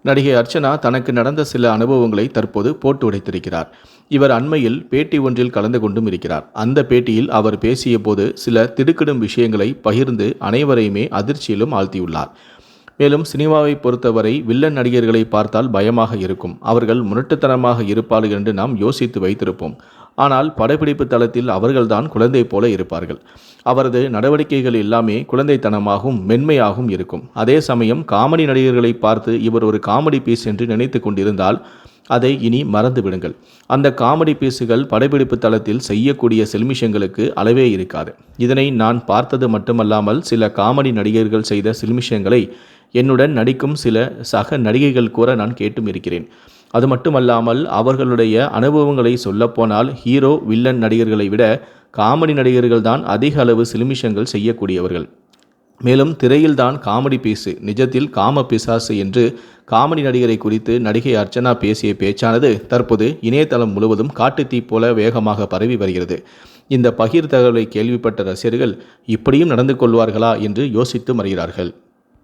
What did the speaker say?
நடிகை அர்ச்சனா தனக்கு நடந்த சில அனுபவங்களை தற்போது போட்டு உடைத்திருக்கிறார். இவர் அண்மையில் பேட்டி ஒன்றில் கலந்து கொண்டும் இருக்கிறார். அந்த பேட்டியில் அவர் பேசிய போது சில திடுக்கிடும் விஷயங்களை பகிர்ந்து அனைவரையுமே அதிர்ச்சியிலும் ஆழ்த்தியுள்ளார். மேலும் சினிமாவை பொறுத்தவரை வில்லன் நடிகர்களை பார்த்தால் பயமாக இருக்கும். அவர்கள் முரட்டுத்தனமாக இருப்பார்கள் என்று நாம் யோசித்து வைத்திருப்போம். ஆனால் படப்பிடிப்பு தளத்தில் அவர்கள்தான் குழந்தை போல இருப்பார்கள். அவரது நடவடிக்கைகள் எல்லாமே குழந்தைத்தனமாகவும் மென்மையாகவும் இருக்கும். அதே சமயம் காமெடி நடிகர்களை பார்த்து இவர் ஒரு காமெடி பீஸ் என்று நினைத்து கொண்டிருந்தால் அதை இனி மறந்து விடுங்கள். அந்த காமெடி பீஸுகள் படப்பிடிப்பு தளத்தில் செய்யக்கூடிய சில்மிஷங்களுக்கு அளவே இருக்காது. இதனை நான் பார்த்தது மட்டுமல்லாமல் சில காமெடி நடிகர்கள் செய்த சில்மிஷங்களை என்னுடன் நடிக்கும் சில சக நடிகைகள் கூற நான் கேட்டும் இருக்கிறேன். அது மட்டுமல்லாமல் அவர்களுடைய அனுபவங்களை சொல்லப்போனால் ஹீரோ வில்லன் நடிகர்களை விட காமெடி நடிகர்கள் தான் அதிக அளவு சில்மிஷங்கள் செய்யக்கூடியவர்கள். மேலும் திரையில்தான் காமெடி பீஸு, நிஜத்தில் காம பிசாசு என்று காமெடி நடிகரை குறித்து நடிகை அர்ச்சனா பேசிய பேச்சானது தற்போது இணையதளம் முழுவதும் காட்டுத்தீ போல வேகமாக பரவி வருகிறது. இந்த பகிர் தகவலை கேள்விப்பட்ட ரசிகர்கள் இப்படியும் நடந்து கொள்வார்களா என்று யோசித்து மறைகிறார்கள்.